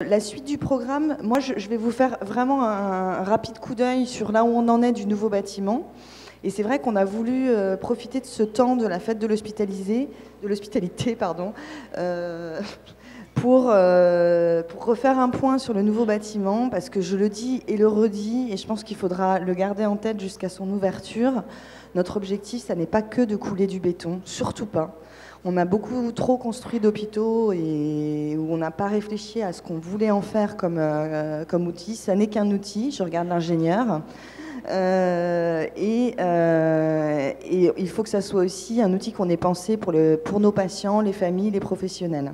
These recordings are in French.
La suite du programme, moi je vais vous faire vraiment un rapide coup d'œil sur là où on en est du nouveau bâtiment. Et c'est vrai qu'on a voulu profiter de ce temps de la fête de l'hospitalité, pardon, pour refaire un point sur le nouveau bâtiment, parce que je le dis et le redis, et je pense qu'il faudra le garder en tête jusqu'à son ouverture. Notre objectif, ça n'est pas que de couler du béton, surtout pas. On a beaucoup trop construit d'hôpitaux et où on n'a pas réfléchi à ce qu'on voulait en faire comme outil. Ça n'est qu'un outil, je regarde l'ingénieur. Et il faut que ça soit aussi un outil qu'on ait pensé pour nos patients, les familles, les professionnels.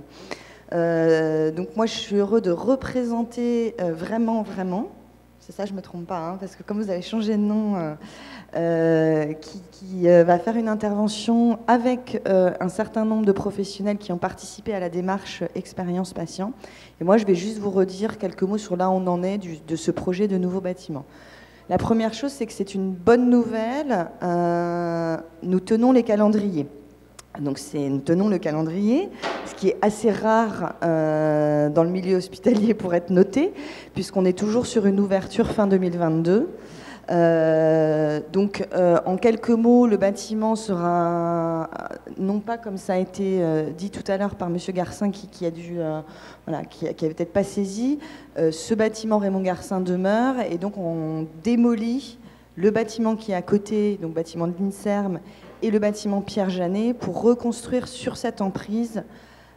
Donc moi, je suis heureux de représenter vraiment, c'est ça, je ne me trompe pas, hein, parce que comme vous avez changé de nom, qui va faire une intervention avec un certain nombre de professionnels qui ont participé à la démarche expérience patient. Et moi, je vais juste vous redire quelques mots sur là où on en est de ce projet de nouveau bâtiment. La première chose, c'est que c'est une bonne nouvelle. Nous tenons les calendriers. Donc nous tenons le calendrier, ce qui est assez rare dans le milieu hospitalier pour être noté, puisqu'on est toujours sur une ouverture fin 2022. Donc, en quelques mots, le bâtiment sera, non pas comme ça a été dit tout à l'heure par M. Garcin, qui avait peut-être pas saisi, ce bâtiment Raymond Garcin demeure, et donc on démolit le bâtiment qui est à côté, donc bâtiment de l'INSERM, et le bâtiment Pierre Janet, pour reconstruire sur cette emprise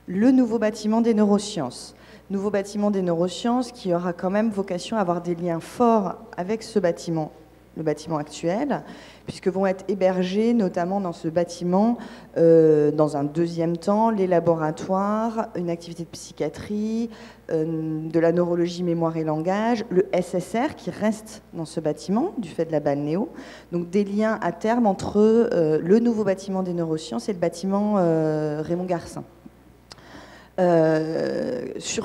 le nouveau bâtiment des neurosciences. Nouveau bâtiment des neurosciences qui aura quand même vocation à avoir des liens forts avec ce bâtiment, le bâtiment actuel, puisque vont être hébergés notamment dans ce bâtiment, dans un deuxième temps, les laboratoires, une activité de psychiatrie, de la neurologie, mémoire et langage, le SSR qui reste dans ce bâtiment du fait de la balnéo, donc des liens à terme entre le nouveau bâtiment des neurosciences et le bâtiment Raymond Garcin. Je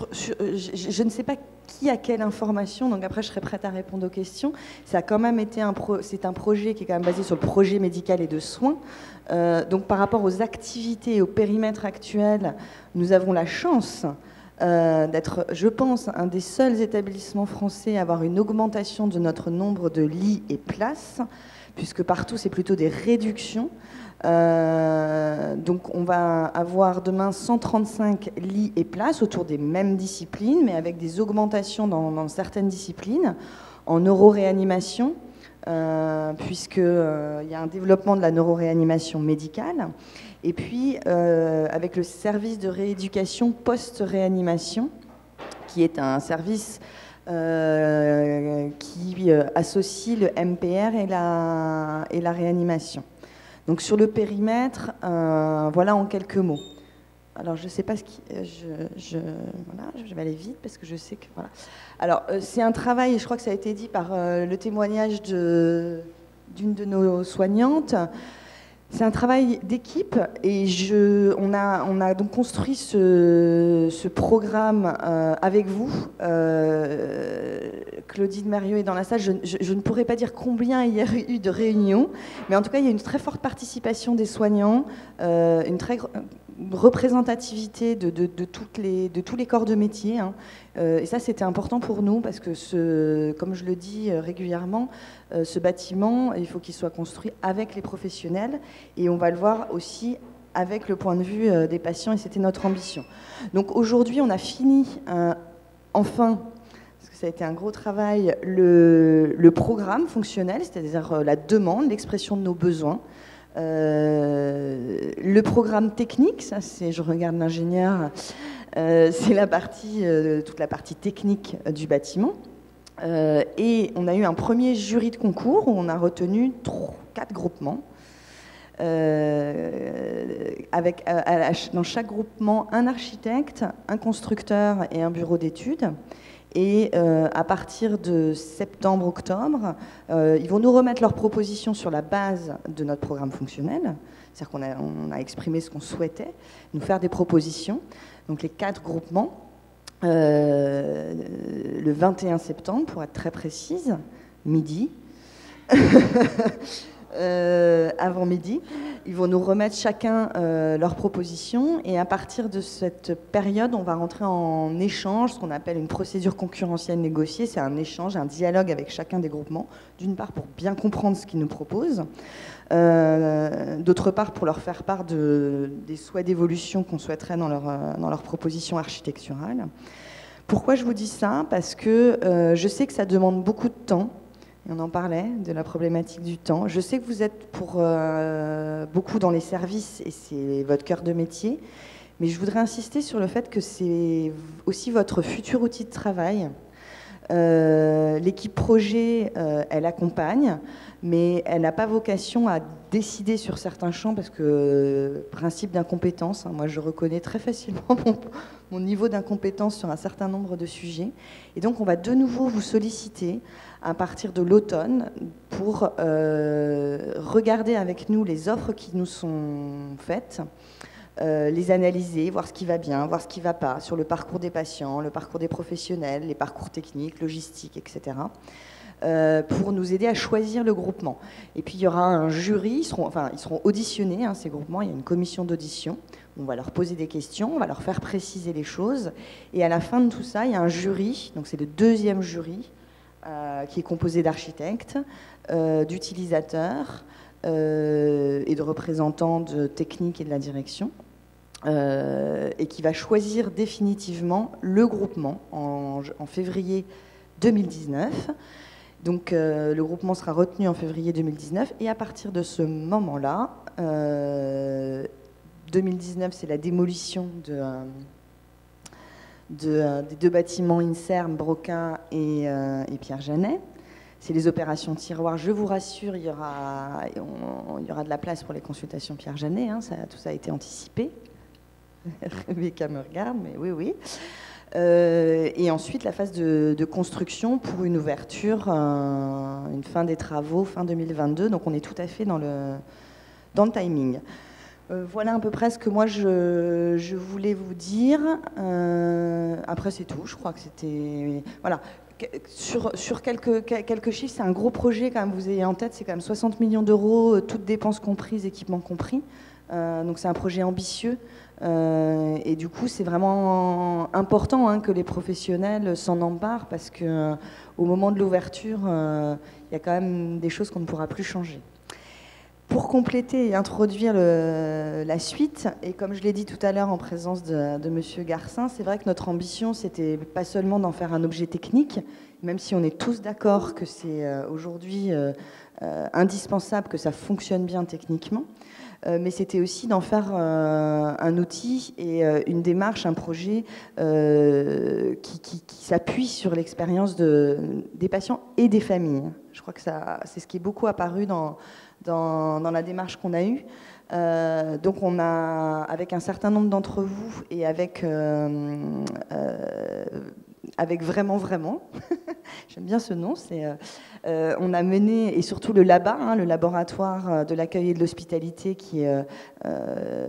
ne sais pas qui a quelle information, donc après je serai prête à répondre aux questions. Ça a quand même été c'est un projet qui est quand même basé sur le projet médical et de soins. Donc par rapport aux activités et au périmètre actuel, nous avons la chance d'être, je pense, un des seuls établissements français à avoir une augmentation de notre nombre de lits et places, puisque partout c'est plutôt des réductions. Donc on va avoir demain 135 lits et places autour des mêmes disciplines, mais avec des augmentations dans certaines disciplines, en neuroréanimation, puisqu'il y a un développement de la neuroréanimation médicale, et puis avec le service de rééducation post-réanimation, qui est un service qui associe le MPR et la réanimation. Donc sur le périmètre, voilà en quelques mots. Alors je ne sais pas ce qui... voilà, je vais aller vite parce que je sais que... Voilà. Alors c'est un travail, et je crois que ça a été dit par le témoignage d'une de nos soignantes. C'est un travail d'équipe et on a donc construit ce programme avec vous. Claudine Mérieux est dans la salle. Je ne pourrais pas dire combien il y a eu de réunions, mais en tout cas, il y a une très forte participation des soignants, une très représentativité de tous les corps de métier. Hein. Et ça, c'était important pour nous parce que, comme je le dis régulièrement, ce bâtiment, il faut qu'il soit construit avec les professionnels et on va le voir aussi avec le point de vue des patients et c'était notre ambition. Donc aujourd'hui, on a fini enfin, parce que ça a été un gros travail, le programme fonctionnel, c'est-à-dire la demande, l'expression de nos besoins. Le programme technique, ça c'est, je regarde l'ingénieur, c'est toute la partie technique du bâtiment. Et on a eu un premier jury de concours où on a retenu 4 groupements. Avec dans chaque groupement un architecte, un constructeur et un bureau d'études. Et à partir de septembre-octobre, ils vont nous remettre leurs propositions sur la base de notre programme fonctionnel. C'est-à-dire qu'on a exprimé ce qu'on souhaitait, nous faire des propositions. Donc les 4 groupements, le 21 septembre, pour être très précise, midi, avant midi. Ils vont nous remettre chacun leurs propositions et à partir de cette période, on va rentrer en échange, ce qu'on appelle une procédure concurrentielle négociée. C'est un échange, un dialogue avec chacun des groupements, d'une part pour bien comprendre ce qu'ils nous proposent, d'autre part pour leur faire part des souhaits d'évolution qu'on souhaiterait dans leur proposition architecturale. Pourquoi je vous dis ça? Parce que je sais que ça demande beaucoup de temps. Et on en parlait, de la problématique du temps. Je sais que vous êtes pour beaucoup dans les services et c'est votre cœur de métier, mais je voudrais insister sur le fait que c'est aussi votre futur outil de travail. L'équipe projet, elle accompagne, mais elle n'a pas vocation à décider sur certains champs parce que principe d'incompétence, hein, moi je reconnais très facilement mon niveau d'incompétence sur un certain nombre de sujets. Et donc on va de nouveau vous solliciter à partir de l'automne pour regarder avec nous les offres qui nous sont faites, les analyser, voir ce qui va bien, voir ce qui ne va pas sur le parcours des patients, le parcours des professionnels, les parcours techniques, logistiques, etc. Pour nous aider à choisir le groupement. Et puis il y aura un jury, ils seront auditionnés, hein, ces groupements, il y a une commission d'audition, on va leur poser des questions, on va leur faire préciser les choses, et à la fin de tout ça, il y a un jury, donc c'est le deuxième jury, qui est composé d'architectes, d'utilisateurs et de représentants de technique et de la direction, et qui va choisir définitivement le groupement en février 2019. Donc le groupement sera retenu en février 2019 et à partir de ce moment-là, 2019 c'est la démolition des deux bâtiments INSERM, Broca et Pierre Janet. C'est les opérations tiroirs. Je vous rassure, il y aura de la place pour les consultations Pierre Janet, hein, tout ça a été anticipé. Rebecca me regarde, mais oui, oui. Et ensuite, la phase de construction pour une ouverture, une fin des travaux, fin 2022. Donc, on est tout à fait dans le timing. Voilà à peu près ce que moi, je voulais vous dire. Après, c'est tout. Je crois que c'était... Voilà. Sur quelques chiffres, c'est un gros projet, quand même, vous ayez en tête, c'est quand même 60 millions d'euros, toutes dépenses comprises, équipements compris. Donc, c'est un projet ambitieux. Et du coup, c'est vraiment important hein, que les professionnels s'en emparent parce que au moment de l'ouverture, il y a quand même des choses qu'on ne pourra plus changer. Pour compléter et introduire la suite, et comme je l'ai dit tout à l'heure en présence de Monsieur Garcin, c'est vrai que notre ambition, c'était pas seulement d'en faire un objet technique, même si on est tous d'accord que c'est aujourd'hui indispensable que ça fonctionne bien techniquement, mais c'était aussi d'en faire un outil et une démarche, un projet qui s'appuie sur l'expérience des patients et des familles. Je crois que c'est ce qui est beaucoup apparu dans la démarche qu'on a eue. Donc on a, avec un certain nombre d'entre vous et avec vraiment, j'aime bien ce nom, on a mené, et surtout le LABA, hein, le laboratoire de l'accueil et de l'hospitalité qui est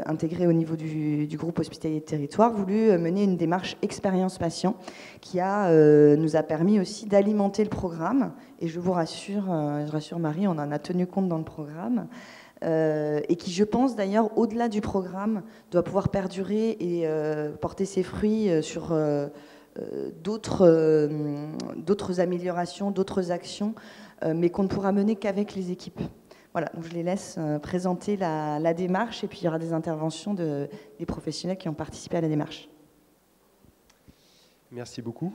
intégré au niveau du groupe hospitalier de territoire, voulu mener une démarche expérience patient qui nous a permis aussi d'alimenter le programme. Et je vous rassure, je rassure Marie, on en a tenu compte dans le programme. Et qui, je pense d'ailleurs, au-delà du programme, doit pouvoir perdurer et porter ses fruits sur d'autres améliorations, d'autres actions, mais qu'on ne pourra mener qu'avec les équipes. Voilà, donc je les laisse présenter la démarche et puis il y aura des interventions des professionnels qui ont participé à la démarche. Merci beaucoup.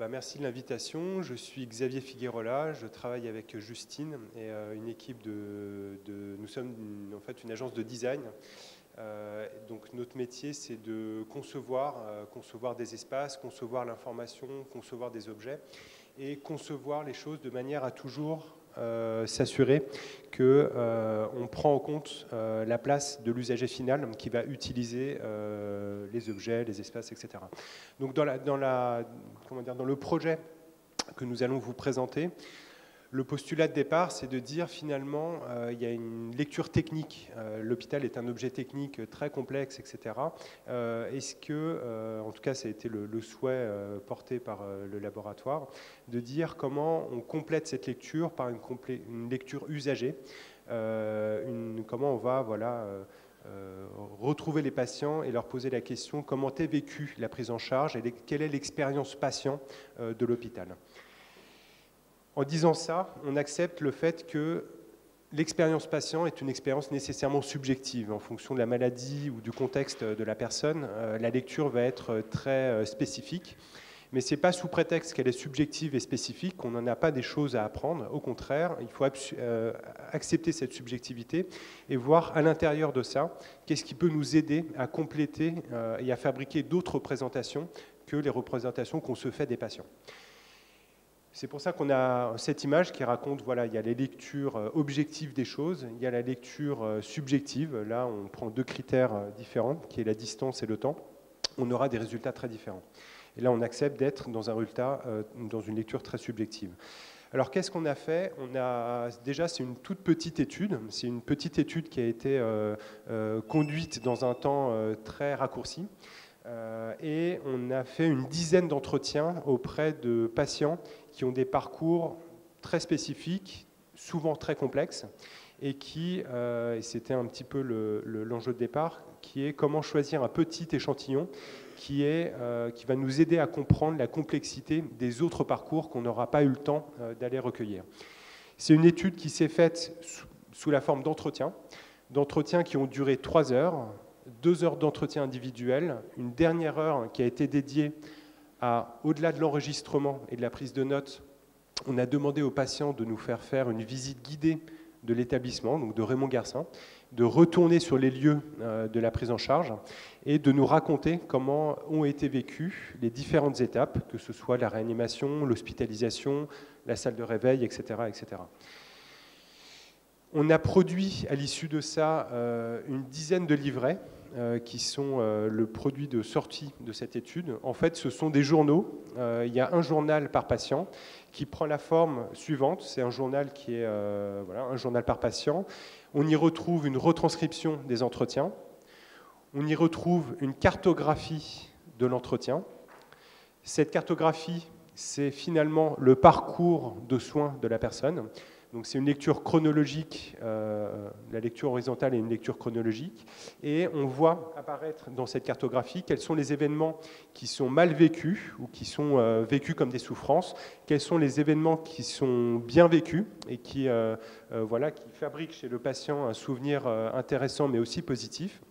Merci de l'invitation. Je suis Xavier Figuerola, je travaille avec Justine et une équipe nous sommes en fait une agence de design. Donc notre métier, c'est de concevoir des espaces, concevoir l'information, concevoir des objets et concevoir les choses de manière à toujours s'assurer qu'on prend en compte la place de l'usager final qui va utiliser les objets, les espaces, etc. Donc dans le projet que nous allons vous présenter, le postulat de départ, c'est de dire finalement, il y a une lecture technique. L'hôpital est un objet technique très complexe, etc. Est-ce que, en tout cas, ça a été le souhait porté par le laboratoire, de dire comment on complète cette lecture par une lecture usagée, comment on va retrouver les patients et leur poser la question comment est vécue la prise en charge et quelle est l'expérience patient de l'hôpital. En disant ça, on accepte le fait que l'expérience patient est une expérience nécessairement subjective. En fonction de la maladie ou du contexte de la personne, la lecture va être très spécifique. Mais ce n'est pas sous prétexte qu'elle est subjective et spécifique qu'on n'en a pas des choses à apprendre. Au contraire, il faut accepter cette subjectivité et voir à l'intérieur de ça qu'est-ce qui peut nous aider à compléter et à fabriquer d'autres représentations que les représentations qu'on se fait des patients. C'est pour ça qu'on a cette image qui raconte, voilà, il y a les lectures objectives des choses, il y a la lecture subjective. Là, on prend deux critères différents, qui est la distance et le temps. On aura des résultats très différents. Et là, on accepte d'être dans un résultat, dans une lecture très subjective. Alors, qu'est-ce qu'on a fait? Déjà, c'est une toute petite étude. C'est une petite étude qui a été conduite dans un temps très raccourci. Et on a fait une dizaine d'entretiens auprès de patients qui ont des parcours très spécifiques, souvent très complexes, et c'était un petit peu l'enjeu de départ, qui est comment choisir un petit échantillon qui va nous aider à comprendre la complexité des autres parcours qu'on n'aura pas eu le temps d'aller recueillir. C'est une étude qui s'est faite sous la forme d'entretiens qui ont duré 3 heures, 2 heures d'entretien individuel, une dernière heure qui a été dédiée au-delà de l'enregistrement et de la prise de notes, on a demandé aux patients de nous faire une visite guidée de l'établissement, donc de Raymond Garcin, de retourner sur les lieux de la prise en charge et de nous raconter comment ont été vécues les différentes étapes, que ce soit la réanimation, l'hospitalisation, la salle de réveil, etc., etc. On a produit à l'issue de ça une dizaine de livrets qui sont le produit de sortie de cette étude. En fait, ce sont des journaux. Il y a un journal par patient qui prend la forme suivante. C'est un journal qui est un journal par patient. On y retrouve une retranscription des entretiens. On y retrouve une cartographie de l'entretien. Cette cartographie, c'est finalement le parcours de soins de la personne. Donc c'est une lecture chronologique, la lecture horizontale est une lecture chronologique, et on voit apparaître dans cette cartographie quels sont les événements qui sont mal vécus ou qui sont vécus comme des souffrances, quels sont les événements qui sont bien vécus et qui fabriquent chez le patient un souvenir intéressant mais aussi positif.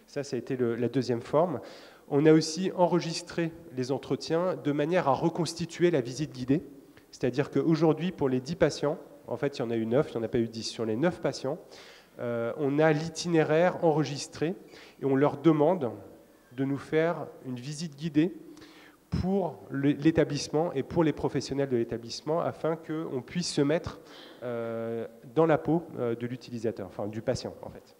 Ça a été la deuxième forme. On a aussi enregistré les entretiens de manière à reconstituer la visite guidée, c'est-à-dire qu'aujourd'hui, pour les 10 patients, en fait, il y en a eu 9, il n'y en a pas eu 10. Sur les 9 patients, on a l'itinéraire enregistré et on leur demande de nous faire une visite guidée pour l'établissement et pour les professionnels de l'établissement afin qu'on puisse se mettre dans la peau de l'utilisateur, enfin du patient en fait.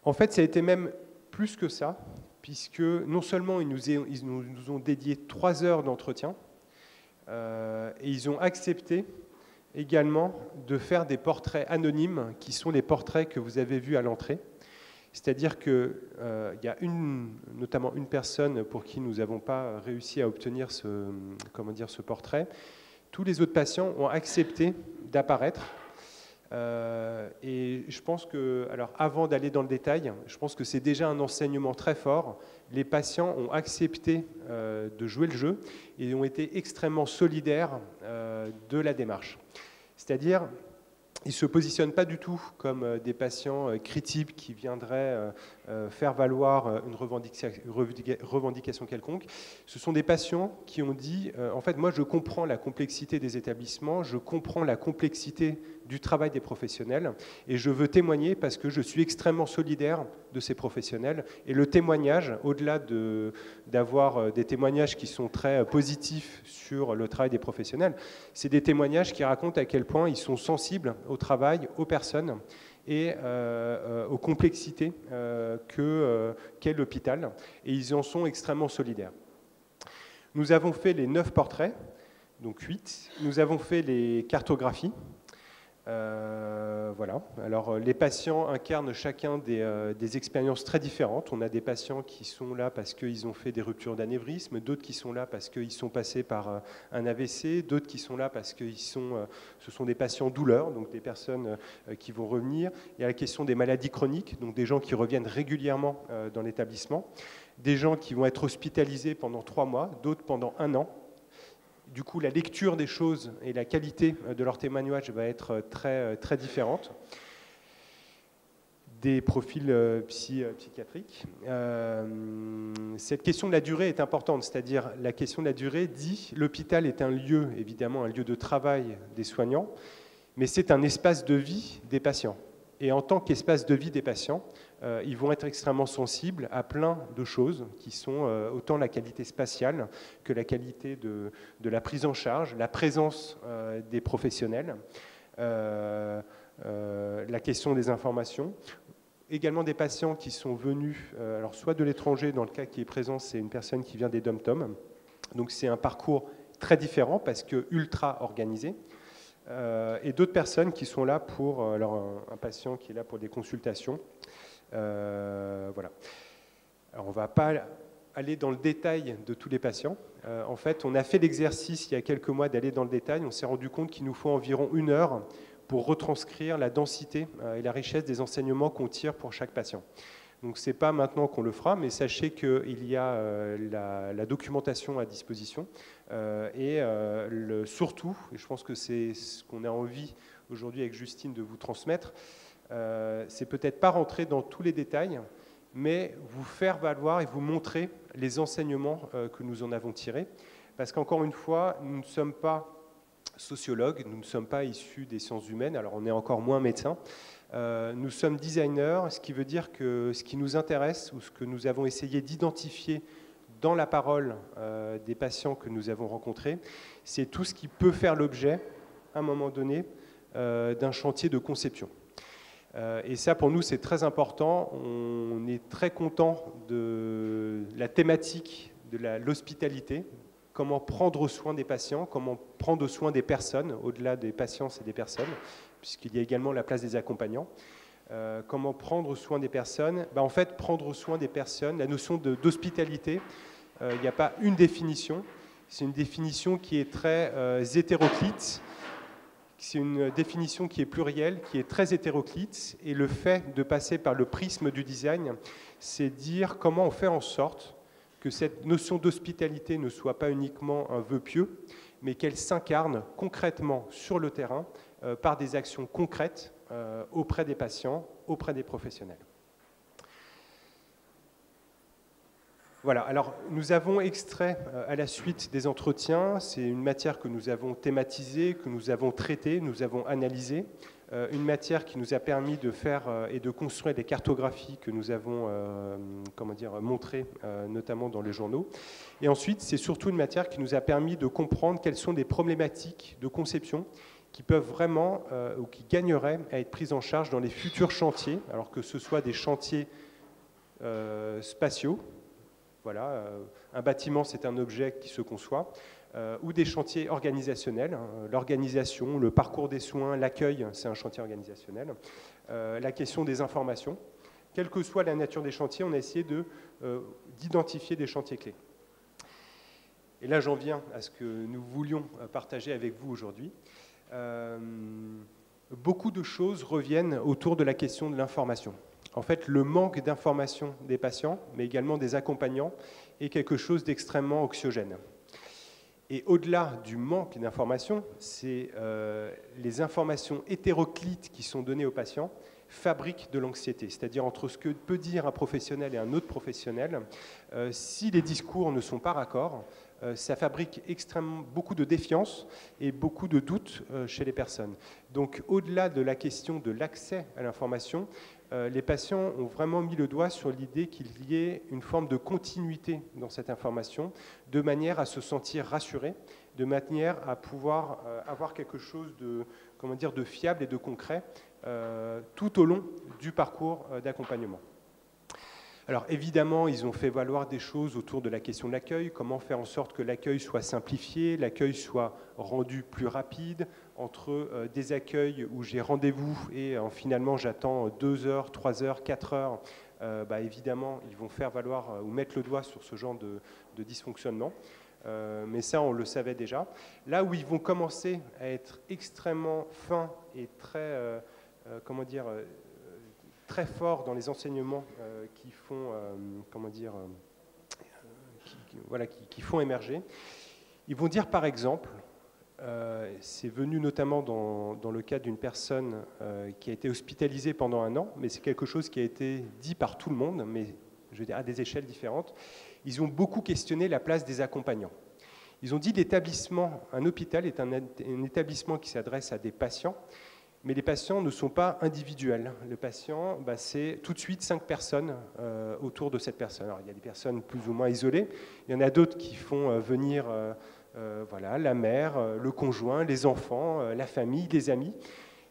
En fait, ça a été même plus que ça, puisque non seulement ils nous ont dédié 3 heures d'entretien, et ils ont accepté également de faire des portraits anonymes qui sont les portraits que vous avez vus à l'entrée. C'est-à-dire qu'il y a notamment une personne pour qui nous n'avons pas réussi à obtenir ce portrait. Tous les autres patients ont accepté d'apparaître. Et je pense que, alors avant d'aller dans le détail, je pense que c'est déjà un enseignement très fort. Les patients ont accepté de jouer le jeu et ont été extrêmement solidaires de la démarche. C'est-à-dire, ils ne se positionnent pas du tout comme des patients critiques qui viendraient faire valoir une revendication quelconque. Ce sont des patients qui ont dit, en fait, moi je comprends la complexité des établissements, je comprends la complexité du travail des professionnels et je veux témoigner parce que je suis extrêmement solidaire de ces professionnels. Et le témoignage, au-delà d'avoir des témoignages qui sont très positifs sur le travail des professionnels, c'est des témoignages qui racontent à quel point ils sont sensibles au travail, aux personnes et aux complexités qu'est l'hôpital. Et ils en sont extrêmement solidaires. Nous avons fait les 9 portraits, donc 8. Nous avons fait les cartographies. Voilà. Alors, les patients incarnent chacun des expériences très différentes. On a des patients qui sont là parce qu'ils ont fait des ruptures d'anévrisme, d'autres qui sont là parce qu'ils sont passés par un AVC, d'autres qui sont là parce que ce sont des patients douleurs, donc des personnes qui vont revenir. Il y a la question des maladies chroniques, donc des gens qui reviennent régulièrement dans l'établissement, des gens qui vont être hospitalisés pendant 3 mois, d'autres pendant 1 an. Du coup, la lecture des choses et la qualité de leur témoignage va être très, très différente. Des profils psychiatriques. Cette question de la durée est importante, c'est-à-dire la question de la durée dit l'hôpital est un lieu, évidemment, un lieu de travail des soignants, mais c'est un espace de vie des patients. Et en tant qu'espace de vie des patients, ils vont être extrêmement sensibles à plein de choses qui sont autant la qualité spatiale que la qualité de la prise en charge, la présence des professionnels, la question des informations. Également des patients qui sont venus, alors soit de l'étranger, dans le cas qui est présent, c'est une personne qui vient des DOM-TOM. Donc c'est un parcours très différent parce que ultra organisé. Et d'autres personnes qui sont là pour, alors un patient qui est là pour des consultations. Voilà. Alors on ne va pas aller dans le détail de tous les patients. En fait, on a fait l'exercice il y a quelques mois d'aller dans le détail. On s'est rendu compte qu'il nous faut environ 1 heure pour retranscrire la densité et la richesse des enseignements qu'on tire pour chaque patient. Donc ce n'est pas maintenant qu'on le fera, mais sachez qu'il y a la documentation à disposition et surtout, et je pense que c'est ce qu'on a envie aujourd'hui avec Justine de vous transmettre, c'est peut-être pas rentrer dans tous les détails, mais vous faire valoir et vous montrer les enseignements que nous en avons tirés. Parce qu'encore une fois, nous ne sommes pas sociologues, nous ne sommes pas issus des sciences humaines, alors on est encore moins médecins. Nous sommes designers, ce qui veut dire que ce qui nous intéresse ou ce que nous avons essayé d'identifier dans la parole des patients que nous avons rencontrés, c'est tout ce qui peut faire l'objet, à un moment donné, d'un chantier de conception. Et ça, pour nous, c'est très important. On est très content de la thématique de l'hospitalité, comment prendre soin des patients, comment prendre soin des personnes, au-delà des patients, c'est des personnes, puisqu'il y a également la place des accompagnants. Comment prendre soin des personnes? En fait, prendre soin des personnes, la notion d'hospitalité, il n'y a pas une définition, c'est une définition qui est très hétéroclite. C'est une définition qui est plurielle, qui est très hétéroclite, et le fait de passer par le prisme du design, c'est dire comment on fait en sorte que cette notion d'hospitalité ne soit pas uniquement un vœu pieux, mais qu'elle s'incarne concrètement sur le terrain par des actions concrètes auprès des patients, auprès des professionnels. Voilà, alors nous avons extrait à la suite des entretiens, c'est une matière que nous avons thématisée, que nous avons traitée, nous avons analysée, une matière qui nous a permis de faire et de construire des cartographies que nous avons montrées, notamment dans les journaux. Et ensuite, c'est surtout une matière qui nous a permis de comprendre quelles sont les problématiques de conception qui peuvent vraiment ou qui gagneraient à être prises en charge dans les futurs chantiers, alors que ce soit des chantiers spatiaux. Voilà, un bâtiment, c'est un objet qui se conçoit, ou des chantiers organisationnels, hein, l'organisation, le parcours des soins, l'accueil, c'est un chantier organisationnel. La question des informations, quelle que soit la nature des chantiers, on a essayé d'identifier des chantiers clés. Et là, j'en viens à ce que nous voulions partager avec vous aujourd'hui. Beaucoup de choses reviennent autour de la question de l'information. En fait, le manque d'information des patients, mais également des accompagnants, est quelque chose d'extrêmement anxiogène. Et au-delà du manque d'information, c'est les informations hétéroclites qui sont données aux patients fabriquent de l'anxiété. C'est-à-dire entre ce que peut dire un professionnel et un autre professionnel, si les discours ne sont pas raccords, ça fabrique beaucoup de défiance et beaucoup de doutes chez les personnes. Donc au-delà de la question de l'accès à l'information, les patients ont vraiment mis le doigt sur l'idée qu'il y ait une forme de continuité dans cette information, de manière à se sentir rassuré, de manière à pouvoir avoir quelque chose de fiable et de concret tout au long du parcours d'accompagnement. Alors évidemment, ils ont fait valoir des choses autour de la question de l'accueil, comment faire en sorte que l'accueil soit simplifié, l'accueil soit rendu plus rapide, entre des accueils où j'ai rendez-vous et finalement j'attends 2 heures, 3 heures, 4 heures, évidemment, ils vont faire valoir ou mettre le doigt sur ce genre de dysfonctionnement. Mais ça, on le savait déjà. Là où ils vont commencer à être extrêmement fins et très, très forts dans les enseignements qui font, qui font émerger, ils vont dire par exemple, c'est venu notamment dans le cas d'une personne qui a été hospitalisée pendant 1 an, mais c'est quelque chose qui a été dit par tout le monde, mais je veux dire à des échelles différentes. Ils ont beaucoup questionné la place des accompagnants. Ils ont dit l'établissement, un hôpital est un établissement qui s'adresse à des patients, mais les patients ne sont pas individuels. Le patient, c'est tout de suite 5 personnes autour de cette personne. Alors, il y a des personnes plus ou moins isolées, il y en a d'autres qui font venir la mère, le conjoint, les enfants, la famille, les amis.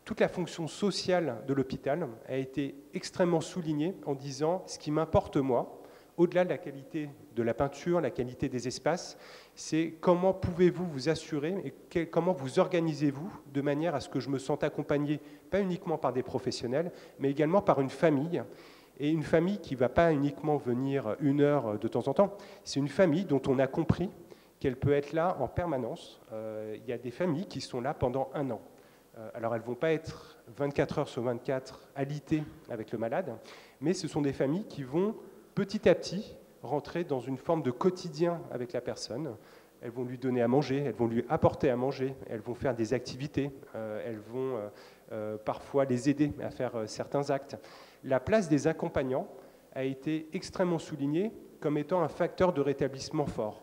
Toute la fonction sociale de l'hôpital a été extrêmement soulignée en disant ce qui m'importe moi, au-delà de la qualité de la peinture, la qualité des espaces, c'est comment pouvez-vous vous assurer et comment vous organisez-vous de manière à ce que je me sente accompagné, pas uniquement par des professionnels, mais également par une famille. Et une famille qui ne va pas uniquement venir 1 heure de temps en temps, c'est une famille dont on a compris qu'elle peut être là en permanence. Il y a des familles qui sont là pendant 1 an. Alors elles ne vont pas être 24 heures sur 24 alitées avec le malade, mais ce sont des familles qui vont petit à petit rentrer dans une forme de quotidien avec la personne. Elles vont lui donner à manger, elles vont lui apporter à manger, elles vont faire des activités, elles vont parfois les aider à faire certains actes. La place des accompagnants a été extrêmement soulignée comme étant un facteur de rétablissement fort.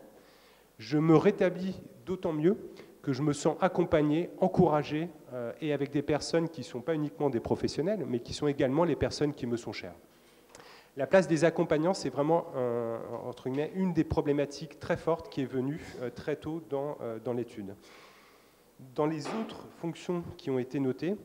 Je me rétablis d'autant mieux que je me sens accompagné, encouragé, et avec des personnes qui ne sont pas uniquement des professionnels, mais qui sont également les personnes qui me sont chères. La place des accompagnants, c'est vraiment entre guillemets, une des problématiques très fortes qui est venue très tôt dans l'étude. Dans les autres fonctions qui ont été notées,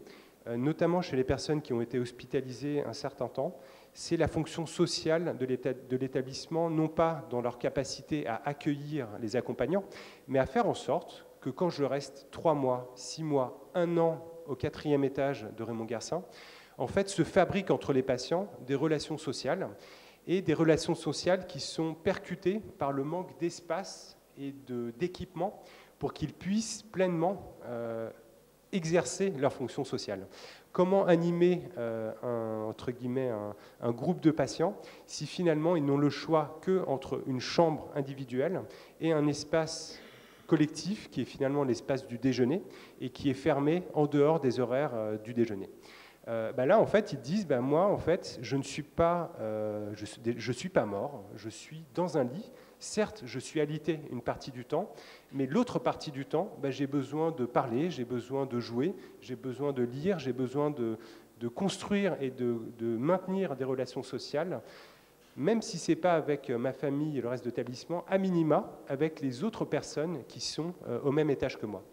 notamment chez les personnes qui ont été hospitalisées un certain temps, c'est la fonction sociale de l'établissement, non pas dans leur capacité à accueillir les accompagnants, mais à faire en sorte que quand je reste 3 mois, 6 mois, 1 an au 4e étage de Raymond Garcin, en fait, se fabriquent entre les patients des relations sociales, et des relations sociales qui sont percutées par le manque d'espace et d'équipement pour qu'ils puissent pleinement exercer leur fonction sociale. Comment animer entre guillemets, un groupe de patients si finalement ils n'ont le choix qu'entre une chambre individuelle et un espace collectif qui est finalement l'espace du déjeuner et qui est fermé en dehors des horaires du déjeuner. Là, en fait, ils disent, moi, en fait, je ne suis pas, je suis pas mort, je suis dans un lit. Certes, je suis alité une partie du temps, mais l'autre partie du temps, j'ai besoin de parler, j'ai besoin de jouer, j'ai besoin de lire, j'ai besoin de construire et de maintenir des relations sociales, même si ce n'est pas avec ma famille et le reste de l'établissement, à minima avec les autres personnes qui sont au même étage que moi.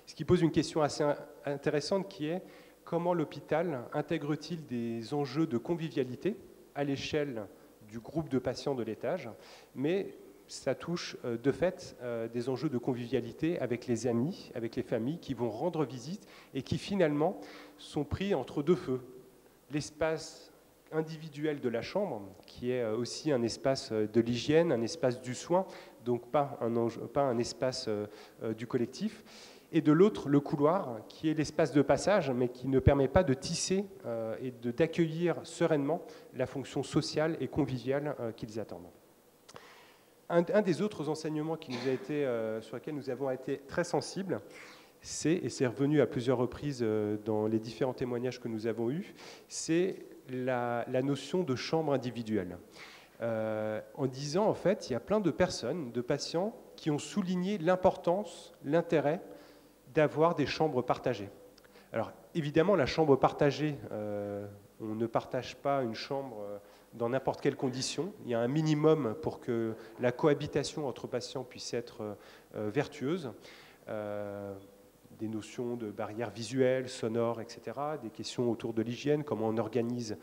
Ce qui pose une question assez intéressante qui est comment l'hôpital intègre-t-il des enjeux de convivialité à l'échelle du groupe de patients de l'étage, mais ça touche de fait des enjeux de convivialité avec les amis, avec les familles qui vont rendre visite et qui finalement sont pris entre 2 feux. L'espace individuel de la chambre, qui est aussi un espace de l'hygiène, un espace du soin, donc pas un espace du collectif, et de l'autre, le couloir, qui est l'espace de passage, mais qui ne permet pas de tisser et d'accueillir sereinement la fonction sociale et conviviale qu'ils attendent. Un des autres enseignements qui nous a été, sur lesquels nous avons été très sensibles, et c'est revenu à plusieurs reprises dans les différents témoignages que nous avons eus, c'est la notion de chambre individuelle. En disant, en fait, il y a plein de personnes, de patients, qui ont souligné l'importance, l'intérêt d'avoir des chambres partagées. Alors, évidemment, la chambre partagée, on ne partage pas une chambre dans n'importe quelle condition. Il y a un minimum pour que la cohabitation entre patients puisse être vertueuse. des notions de barrières visuelles, sonores, etc., des questions autour de l'hygiène, comment on organise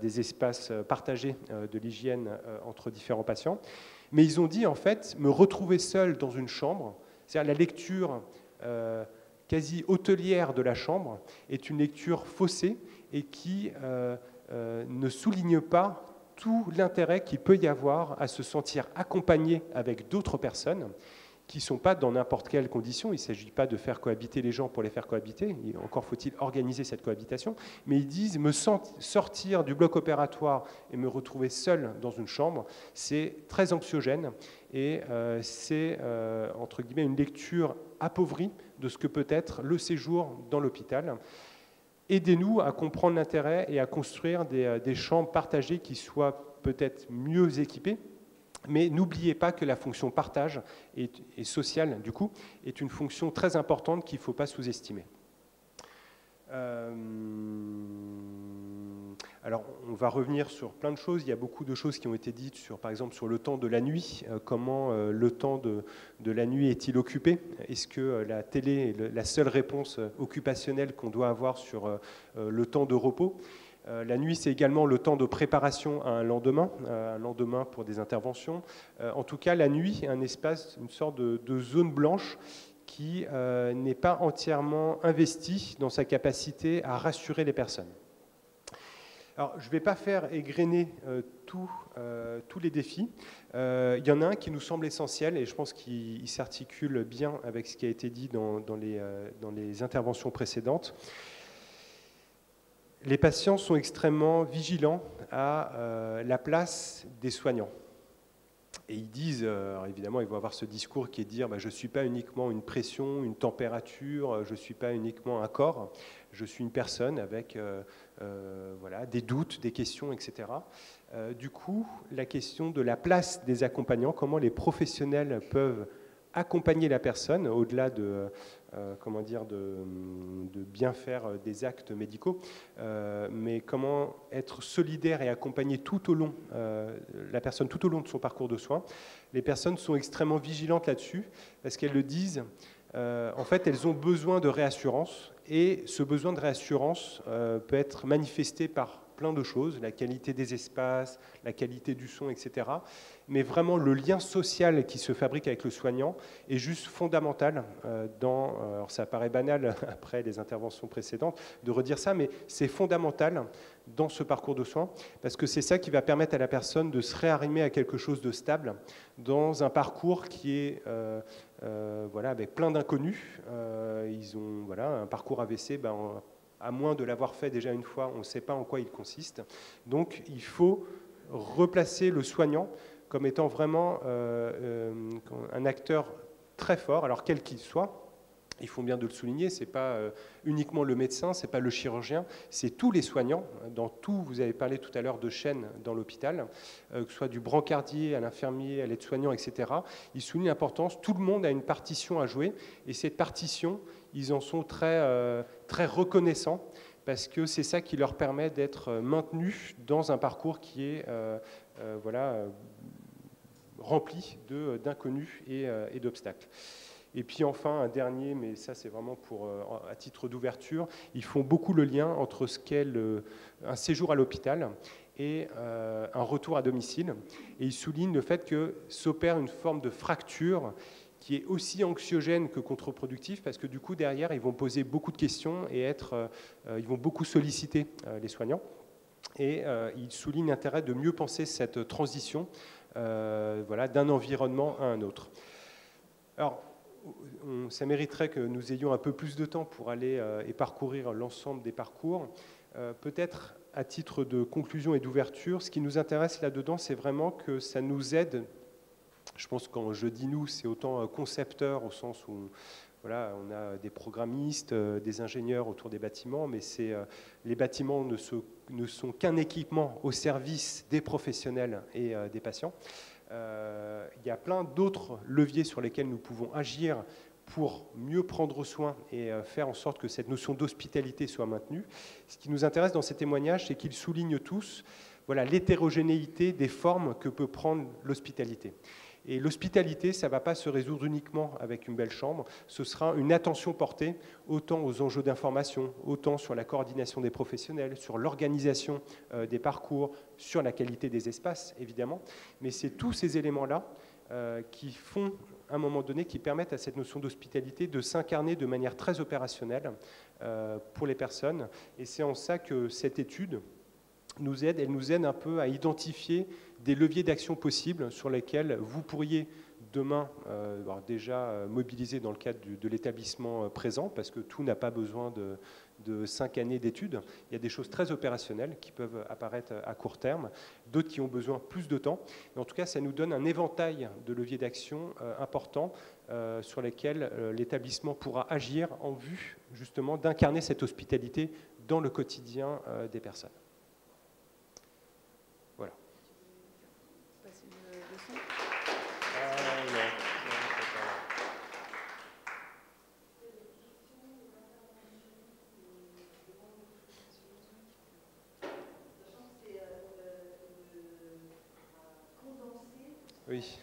des espaces partagés de l'hygiène entre différents patients. Mais ils ont dit, en fait, me retrouver seul dans une chambre, c'est-à-dire la lecture quasi hôtelière de la chambre, est une lecture faussée et qui ne souligne pas tout l'intérêt qu'il peut y avoir à se sentir accompagné avec d'autres personnes qui ne sont pas dans n'importe quelle condition. Il ne s'agit pas de faire cohabiter les gens pour les faire cohabiter, encore faut-il organiser cette cohabitation, mais ils disent me sortir du bloc opératoire et me retrouver seul dans une chambre, c'est très anxiogène et c'est entre guillemets une lecture appauvrie de ce que peut être le séjour dans l'hôpital. Aidez-nous à comprendre l'intérêt et à construire des chambres partagées qui soient peut-être mieux équipées. Mais n'oubliez pas que la fonction partage et sociale, du coup, est une fonction très importante qu'il ne faut pas sous-estimer. Alors, on va revenir sur plein de choses. Il y a beaucoup de choses qui ont été dites, sur, par exemple, sur le temps de la nuit. Comment le temps de la nuit est-il occupé? Est-ce que la télé est la seule réponse occupationnelle qu'on doit avoir sur le temps de repos? La nuit, c'est également le temps de préparation à un lendemain pour des interventions. En tout cas, la nuit est un espace, une sorte de zone blanche qui n'est pas entièrement investie dans sa capacité à rassurer les personnes. Alors, je ne vais pas faire égrener tous les défis. Il y en a un qui nous semble essentiel et je pense qu'il s'articule bien avec ce qui a été dit dans les interventions précédentes. Les patients sont extrêmement vigilants à la place des soignants. Et ils disent, évidemment, ils vont avoir ce discours qui est de dire je ne suis pas uniquement une pression, une température, je ne suis pas uniquement un corps, je suis une personne avec voilà, des doutes, des questions, etc. Du coup, la question de la place des accompagnants, comment les professionnels peuvent accompagner la personne au-delà de bien faire des actes médicaux, mais comment être solidaire et accompagner tout au long la personne tout au long de son parcours de soins. Les personnes sont extrêmement vigilantes là-dessus parce qu'elles le disent. En fait, elles ont besoin de réassurance et ce besoin de réassurance peut être manifesté par plein de choses, la qualité des espaces, la qualité du son, etc. Mais vraiment, le lien social qui se fabrique avec le soignant est juste fondamental alors ça paraît banal après les interventions précédentes de redire ça, mais c'est fondamental dans ce parcours de soins parce que c'est ça qui va permettre à la personne de se réarrimer à quelque chose de stable dans un parcours qui est voilà, avec plein d'inconnus. Ils ont voilà, un parcours AVC, à moins de l'avoir fait déjà une fois, on ne sait pas en quoi il consiste. Donc, il faut replacer le soignant comme étant vraiment un acteur très fort, alors quel qu'il soit. Il faut bien de le souligner, ce n'est pas uniquement le médecin, ce n'est pas le chirurgien, c'est tous les soignants. Dans tout, vous avez parlé tout à l'heure de chaînes dans l'hôpital, que ce soit du brancardier à l'infirmier, à l'aide-soignant, etc. Il souligne l'importance, tout le monde a une partition à jouer, et cette partition, ils en sont très, très reconnaissants, parce que c'est ça qui leur permet d'être maintenus dans un parcours qui est voilà, rempli d'inconnus et d'obstacles. Et puis enfin, un dernier, mais ça c'est vraiment à titre d'ouverture, ils font beaucoup le lien entre ce qu'est un séjour à l'hôpital et un retour à domicile. Et ils soulignent le fait que s'opère une forme de fracture qui est aussi anxiogène que contre-productif, parce que du coup, derrière, ils vont poser beaucoup de questions et ils vont beaucoup solliciter les soignants. Et ils soulignent l'intérêt de mieux penser cette transition voilà, d'un environnement à un autre. Alors, ça mériterait que nous ayons un peu plus de temps pour aller et parcourir l'ensemble des parcours. Peut-être à titre de conclusion et d'ouverture, ce qui nous intéresse là-dedans, c'est vraiment que ça nous aide. Je pense que quand je dis nous, c'est autant concepteur au sens où voilà, on a des programmistes, des ingénieurs autour des bâtiments, mais les bâtiments ne sont qu'un équipement au service des professionnels et des patients. Il y a plein d'autres leviers sur lesquels nous pouvons agir pour mieux prendre soin et faire en sorte que cette notion d'hospitalité soit maintenue. Ce qui nous intéresse dans ces témoignages, c'est qu'ils soulignent tous voilà, l'hétérogénéité des formes que peut prendre l'hospitalité. Et l'hospitalité, ça ne va pas se résoudre uniquement avec une belle chambre, ce sera une attention portée autant aux enjeux d'information, autant sur la coordination des professionnels, sur l'organisation des parcours, sur la qualité des espaces, évidemment. Mais c'est tous ces éléments-là qui font, à un moment donné, qui permettent à cette notion d'hospitalité de s'incarner de manière très opérationnelle pour les personnes. Et c'est en ça que cette étude elle nous aide un peu à identifier des leviers d'action possibles sur lesquels vous pourriez demain déjà mobiliser dans le cadre de l'établissement présent, parce que tout n'a pas besoin de 5 années d'études. Il y a des choses très opérationnelles qui peuvent apparaître à court terme, d'autres qui ont besoin plus de temps. Et en tout cas, ça nous donne un éventail de leviers d'action importants sur lesquels l'établissement pourra agir en vue justement d'incarner cette hospitalité dans le quotidien des personnes. Voilà. Oui.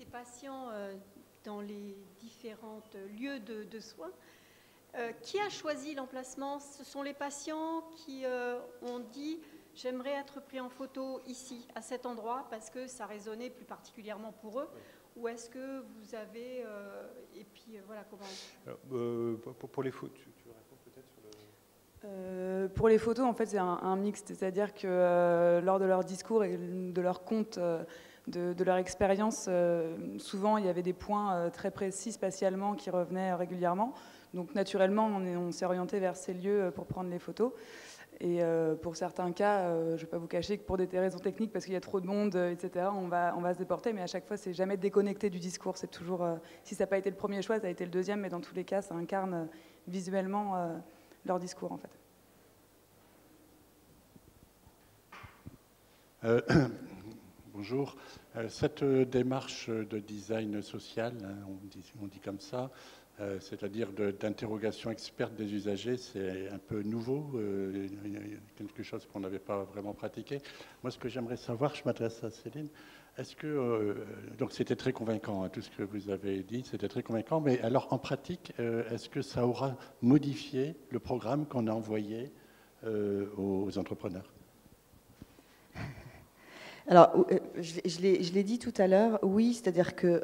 Patients dans les différents lieux de soins. Qui a choisi l'emplacement? Ce sont les patients qui ont dit « j'aimerais être pris en photo ici, à cet endroit, parce que ça résonnait plus particulièrement pour eux ». Ou est-ce que vous avez... et puis voilà, comment... Alors, pour les photos, tu réponds peut-être sur le... Pour les photos, en fait, c'est un mixte. C'est-à-dire que lors de leur discours et de leur compte... De leur expérience, souvent il y avait des points très précis spatialement qui revenaient régulièrement. Donc naturellement, on s'est orienté vers ces lieux pour prendre les photos. Et pour certains cas, je ne vais pas vous cacher que pour des raisons techniques, parce qu'il y a trop de monde, etc., on va se déporter. Mais à chaque fois, c'est jamais déconnecté du discours. C'est toujours, si ça n'a pas été le premier choix, ça a été le deuxième. Mais dans tous les cas, ça incarne visuellement leur discours, en fait. Bonjour. Cette démarche de design social, on dit comme ça, c'est-à-dire d'interrogation experte des usagers, c'est un peu nouveau, quelque chose qu'on n'avait pas vraiment pratiqué. Moi, ce que j'aimerais savoir, je m'adresse à Céline, Est-ce que, donc c'était très convaincant, hein, tout ce que vous avez dit, c'était très convaincant, mais alors en pratique, est-ce que ça aura modifié le programme qu'on a envoyé aux entrepreneurs? Alors, je l'ai dit tout à l'heure, oui, c'est-à-dire qu'il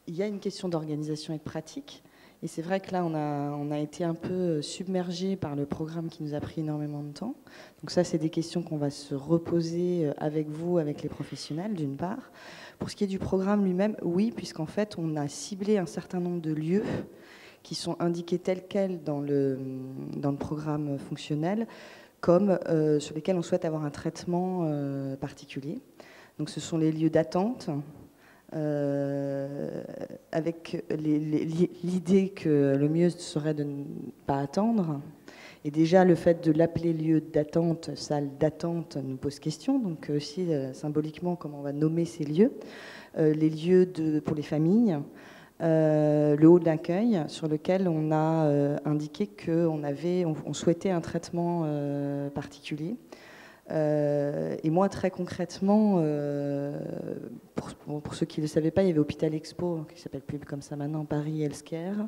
y a une question d'organisation et de pratique. Et c'est vrai que là, on a été un peu submergé par le programme qui nous a pris énormément de temps. Donc ça, c'est des questions qu'on va se reposer avec vous, avec les professionnels, d'une part. Pour ce qui est du programme lui-même, oui, puisqu'en fait, on a ciblé un certain nombre de lieux qui sont indiqués tels quels dans le programme fonctionnel, comme sur lesquels on souhaite avoir un traitement particulier. Donc ce sont les lieux d'attente, avec l'idée que le mieux serait de ne pas attendre. Et déjà, le fait de l'appeler lieu d'attente, salle d'attente, nous pose question. Donc aussi, symboliquement, comment on va nommer ces lieux. Les lieux pour les familles, le hall d'accueil, sur lequel on a indiqué qu'on souhaitait un traitement particulier. Et moi, très concrètement, pour ceux qui ne le savaient pas, il y avait Hôpital Expo, qui s'appelle plus comme ça maintenant, Paris Healthcare,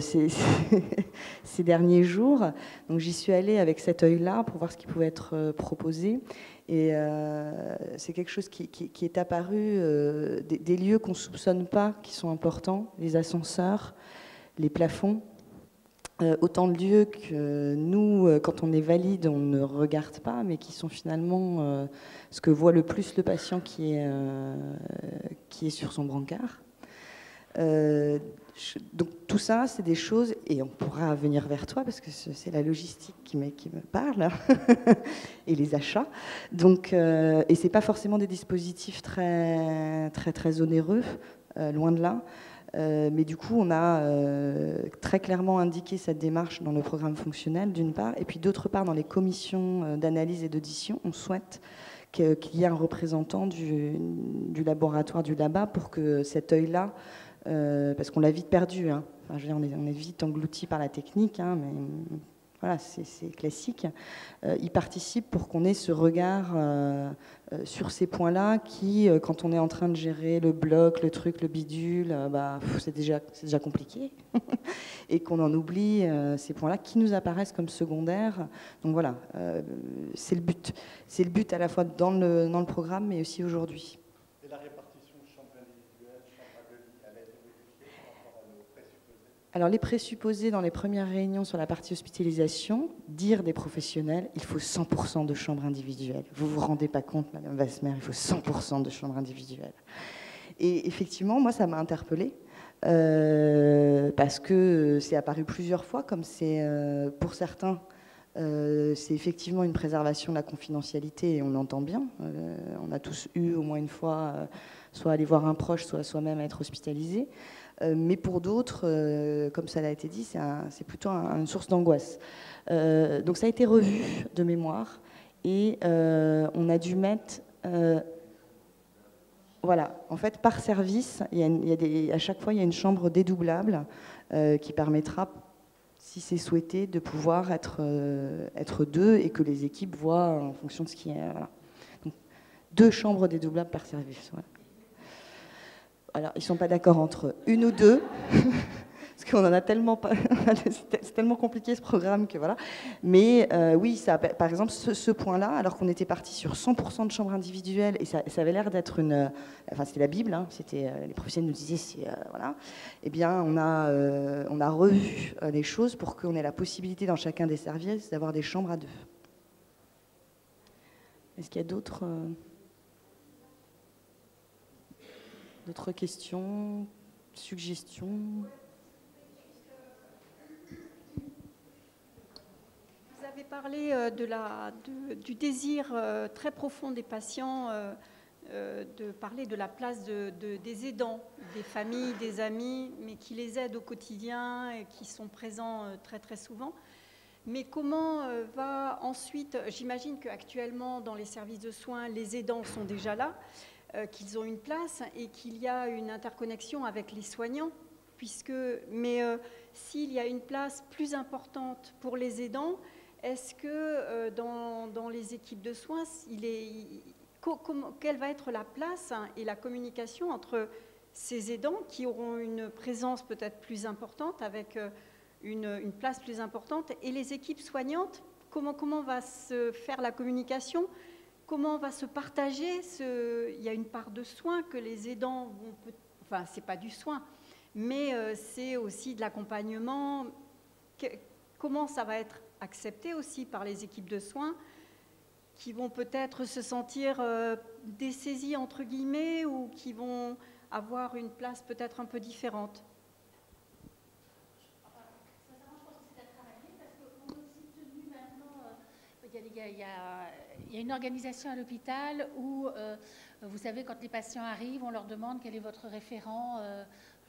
ces derniers jours. Donc j'y suis allée avec cet œil-là pour voir ce qui pouvait être proposé. Et c'est quelque chose qui est apparu, des lieux qu'on ne soupçonne pas, qui sont importants, les ascenseurs, les plafonds. Autant de lieux que nous, quand on est valide, on ne regarde pas, mais qui sont finalement ce que voit le plus le patient qui est sur son brancard. Donc tout ça, c'est des choses, et on pourra venir vers toi, parce que c'est la logistique qui me parle, et les achats. Donc, et ce n'est pas forcément des dispositifs très, très, très onéreux, loin de là. Mais du coup, on a très clairement indiqué cette démarche dans le programme fonctionnel, d'une part, et puis d'autre part, dans les commissions d'analyse et d'audition, on souhaite qu'il y ait un représentant du laboratoire du LABA pour que cet œil-là, parce qu'on l'a vite perdu, hein. Enfin, je veux dire, on est vite englouti par la technique, hein, mais voilà, c'est classique. Il participe pour qu'on ait ce regard sur ces points-là qui, quand on est en train de gérer le bloc, le truc, le bidule, c'est déjà compliqué. Et qu'on en oublie ces points-là qui nous apparaissent comme secondaires. Donc voilà, c'est le but. C'est le but à la fois dans le programme, mais aussi aujourd'hui. Et la répartition de chambres individuelles, chambres à deux lits, elle a été modifiée par rapport à nos présupposés? Alors les présupposés dans les premières réunions sur la partie hospitalisation, dire des professionnels, il faut 100% de chambres individuelles. Vous ne vous rendez pas compte, Madame Wasmer, il faut 100% de chambres individuelles. Et effectivement, moi, ça m'a interpellée, parce que c'est apparu plusieurs fois, comme c'est pour certains, c'est effectivement une préservation de la confidentialité, et on l'entend bien. On a tous eu au moins une fois, soit aller voir un proche, soit soi-même être hospitalisé. Mais pour d'autres, comme ça l'a été dit, c'est plutôt une source d'angoisse. Donc ça a été revu de mémoire, et on a dû mettre... voilà, en fait, par service, à chaque fois, il y a une chambre dédoublable qui permettra, si c'est souhaité, de pouvoir être deux, et que les équipes voient en fonction de ce qui est... Voilà. Donc, 2 chambres dédoublables par service, voilà. Alors, ils ne sont pas d'accord entre une ou deux, parce qu'on en a tellement pas, c'est tellement compliqué ce programme que voilà. Mais oui, ça, par exemple, ce point-là, alors qu'on était parti sur 100% de chambres individuelles, et ça avait l'air d'être enfin c'était la Bible, hein, les professionnels nous disaient, voilà. Eh bien, on a revu les choses pour qu'on ait la possibilité dans chacun des services d'avoir des chambres à 2. Est-ce qu'il y a d'autres questions, suggestions? Vous avez parlé du désir très profond des patients de parler de la place des aidants, des familles, des amis, mais qui les aident au quotidien et qui sont présents très très souvent. Mais comment va ensuite, j'imagine qu'actuellement dans les services de soins, les aidants sont déjà là, qu'ils ont une place et qu'il y a une interconnexion avec les soignants, mais s'il y a une place plus importante pour les aidants, est-ce que dans les équipes de soins, quelle va être la place et la communication entre ces aidants qui auront une présence peut-être plus importante, avec une place plus importante, et les équipes soignantes, comment va se faire la communication, comment va se partager il y a une part de soins que les aidants vont, enfin c'est pas du soin, mais c'est aussi de l'accompagnement. Comment ça va être accepté aussi par les équipes de soins qui vont peut-être se sentir dessaisies entre guillemets, ou qui vont avoir une place peut-être un peu différente? Il y a une organisation à l'hôpital où, vous savez, quand les patients arrivent, on leur demande quel est votre référent,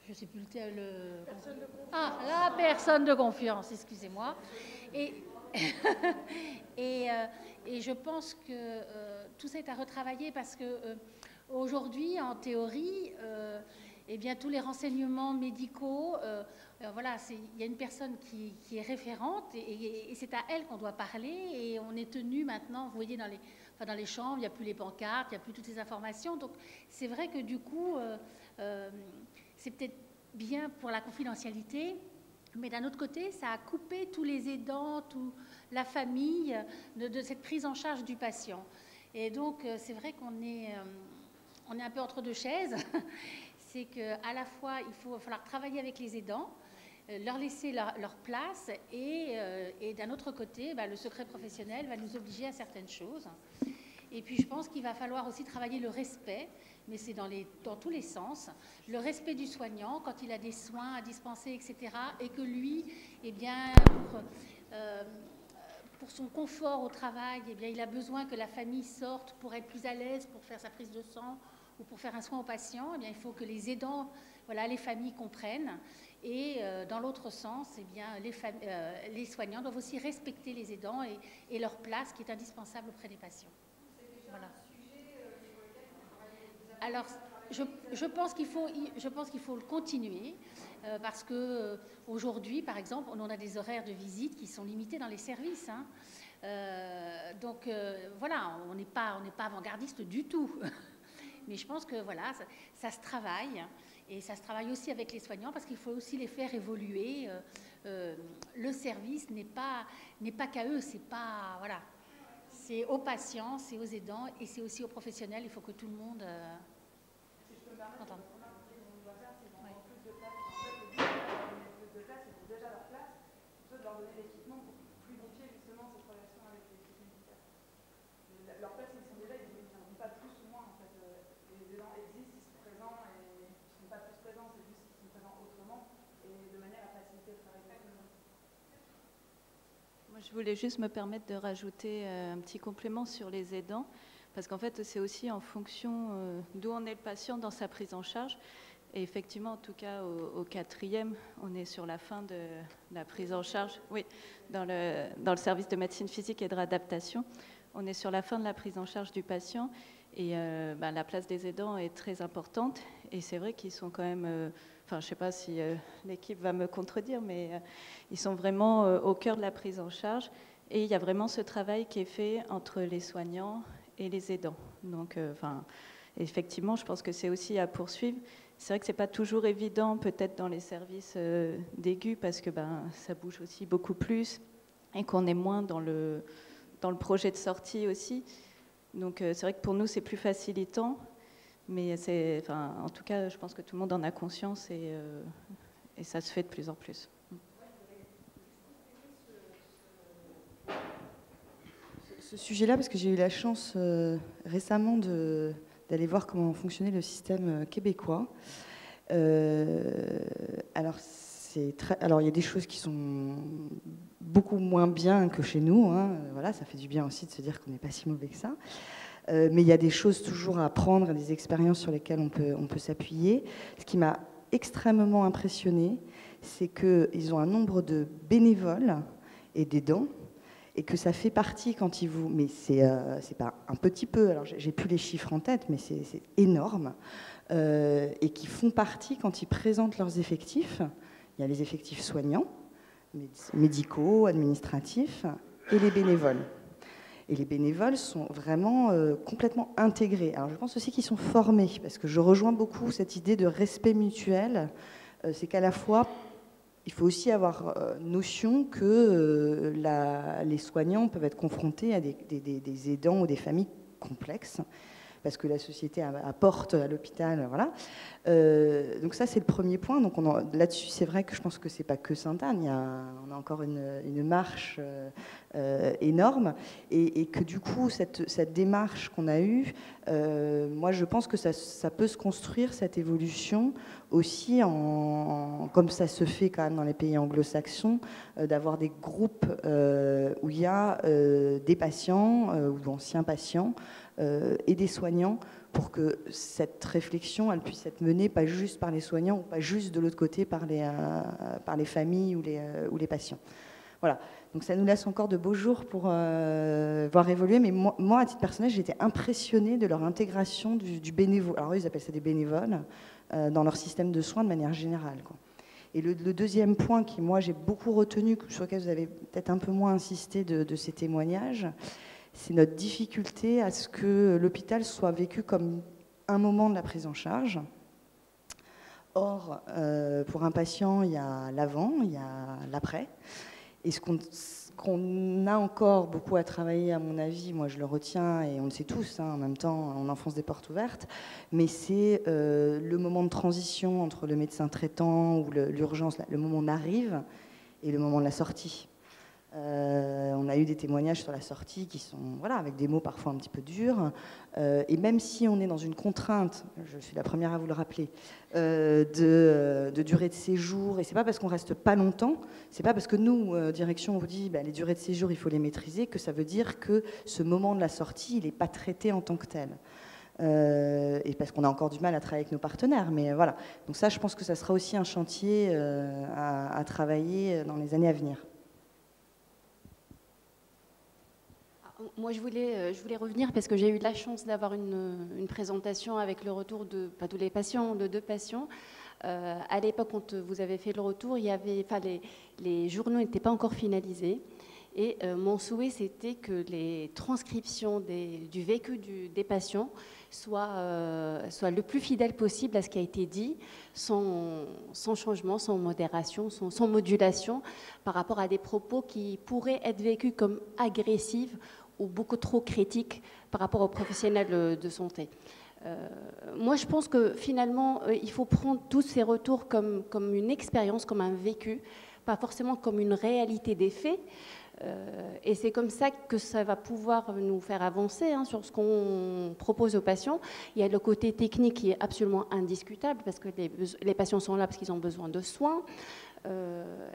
je ne sais plus le... Personne de confiance. Ah, la personne de confiance, excusez-moi. Et je pense que tout ça est à retravailler parce que aujourd'hui, en théorie, eh bien, tous les renseignements médicaux, voilà, il y a une personne qui est référente et c'est à elle qu'on doit parler, et on est tenu maintenant, vous voyez, dans les chambres, il n'y a plus les pancartes, il n'y a plus toutes ces informations. Donc c'est vrai que du coup, c'est peut-être bien pour la confidentialité, mais d'un autre côté, ça a coupé tous les aidants, toute la famille de cette prise en charge du patient. Et donc c'est vrai qu'on est un peu entre deux chaises. C'est qu'à la fois, il va falloir travailler avec les aidants, leur laisser leur place, et d'un autre côté, le secret professionnel va nous obliger à certaines choses. Et puis je pense qu'il va falloir aussi travailler le respect, mais c'est dans tous les sens, le respect du soignant quand il a des soins à dispenser, etc. Et que lui, eh bien, pour son confort au travail, eh bien, il a besoin que la famille sorte pour être plus à l'aise, pour faire sa prise de sang, ou pour faire un soin au patient. Eh bien, il faut que les aidants, voilà, les familles comprennent. Et dans l'autre sens, eh bien, les soignants doivent aussi respecter les aidants et leur place qui est indispensable auprès des patients. Voilà. Alors, je pense qu'il faut le continuer parce que aujourd'hui, par exemple, on a des horaires de visite qui sont limités dans les services. Hein. Donc, voilà, on n'est pas avant-gardiste du tout. Mais je pense que voilà, ça se travaille, et ça se travaille aussi avec les soignants parce qu'il faut aussi les faire évoluer. Le service n'est pas qu'à eux, c'est pas, voilà, c'est aux patients, c'est aux aidants, et c'est aussi aux professionnels. Il faut que tout le monde si je peux me permettre, entende. On doit faire, c'est dans plus de place. En fait, le but, c'est plus de place, c'est déjà leur place, plutôt de leur donner l'équipement pour fluidifier justement cette relation avec l'équipe médicale. Leur place, ils sont déjà, ils ne sont pas plus ou moins, en fait. Les aidants existent, ils sont présents, et ils ne sont pas plus présents, c'est juste qu'ils sont présents autrement, et de manière à faciliter le travail de tout le monde. Moi, je voulais juste me permettre de rajouter un petit complément sur les aidants, parce qu'en fait, c'est aussi en fonction d'où en est le patient dans sa prise en charge. Et effectivement, en tout cas, au 4e, on est sur la fin de la prise en charge. Oui, dans le service de médecine physique et de réadaptation, on est sur la fin de la prise en charge du patient. Et la place des aidants est très importante. Et c'est vrai qu'ils sont quand même... je ne sais pas si l'équipe va me contredire, mais ils sont vraiment au cœur de la prise en charge. Et il y a vraiment ce travail qui est fait entre les soignants et les aidants. Donc, effectivement, je pense que c'est aussi à poursuivre. C'est vrai que ce n'est pas toujours évident, peut-être dans les services d'aigu, parce que ça bouge aussi beaucoup plus et qu'on est moins dans le projet de sortie aussi. Donc, c'est vrai que pour nous, c'est plus facilitant. Mais en tout cas, je pense que tout le monde en a conscience et ça se fait de plus en plus. Ce sujet-là, parce que j'ai eu la chance récemment d'aller voir comment fonctionnait le système québécois. Alors, il y a des choses qui sont beaucoup moins bien que chez nous. Hein. Voilà, ça fait du bien aussi de se dire qu'on n'est pas si mauvais que ça. Mais il y a des choses toujours à apprendre, des expériences sur lesquelles on peut s'appuyer. Ce qui m'a extrêmement impressionnée, c'est qu'ils ont un nombre de bénévoles et d'aidants, et que ça fait partie quand ils vous... Mais c'est pas un petit peu, alors j'ai plus les chiffres en tête, mais c'est énorme, et qui font partie quand ils présentent leurs effectifs. Il y a les effectifs soignants, médicaux, administratifs, et les bénévoles. Et les bénévoles sont vraiment complètement intégrés. Alors je pense aussi qu'ils sont formés, parce que je rejoins beaucoup cette idée de respect mutuel. C'est qu'à la fois, il faut aussi avoir notion que les soignants peuvent être confrontés à des aidants ou des familles complexes, parce que la société apporte à l'hôpital, voilà. Donc ça, c'est le premier point. Donc là-dessus, c'est vrai que je pense que c'est pas que Sainte-Anne. On a encore une marche énorme, et que du coup, cette démarche qu'on a eue, moi, je pense que ça peut se construire, cette évolution, aussi comme ça se fait quand même dans les pays anglo-saxons, d'avoir des groupes où il y a des patients ou d'anciens patients et des soignants, pour que cette réflexion, elle puisse être menée pas juste par les soignants ou pas juste de l'autre côté par les familles ou les patients. Voilà. Donc ça nous laisse encore de beaux jours pour voir évoluer. Mais moi, à titre personnel, j'ai été impressionnée de leur intégration du bénévole. Alors eux, ils appellent ça des bénévoles dans leur système de soins de manière générale, quoi. Et le deuxième point qui, moi, j'ai beaucoup retenu, sur lequel vous avez peut-être un peu moins insisté de ces témoignages, c'est notre difficulté à ce que l'hôpital soit vécu comme un moment de la prise en charge. Or, pour un patient, il y a l'avant, il y a l'après. Et ce qu'on a encore beaucoup à travailler, à mon avis, moi je le retiens, et on le sait tous, hein, en même temps, on enfonce des portes ouvertes, mais c'est le moment de transition entre le médecin traitant ou l'urgence, le moment où on arrive, et le moment de la sortie. On a eu des témoignages sur la sortie qui sont, voilà, avec des mots parfois un petit peu durs, et même si on est dans une contrainte, je suis la première à vous le rappeler, de durée de séjour, et c'est pas parce qu'on reste pas longtemps, c'est pas parce que nous, direction, on vous dit les durées de séjour, il faut les maîtriser, que ça veut dire que ce moment de la sortie, il n'est pas traité en tant que tel. Et parce qu'on a encore du mal à travailler avec nos partenaires, mais voilà. Donc ça, je pense que ça sera aussi un chantier à travailler dans les années à venir. Moi, je voulais revenir parce que j'ai eu la chance d'avoir une présentation avec le retour de, pas tous les patients, de 2 patients. À l'époque, quand vous avez fait le retour, les journaux n'étaient pas encore finalisés. Et mon souhait, c'était que les transcriptions du vécu des patients soient le plus fidèles possible à ce qui a été dit, sans changement, sans modération, sans modulation, par rapport à des propos qui pourraient être vécus comme agressifs ou beaucoup trop critiques par rapport aux professionnels de santé. Moi, je pense que finalement, il faut prendre tous ces retours comme une expérience, comme un vécu, pas forcément comme une réalité des faits. Et c'est comme ça que ça va pouvoir nous faire avancer sur ce qu'on propose aux patients. Il y a le côté technique qui est absolument indiscutable, parce que les patients sont là parce qu'ils ont besoin de soins.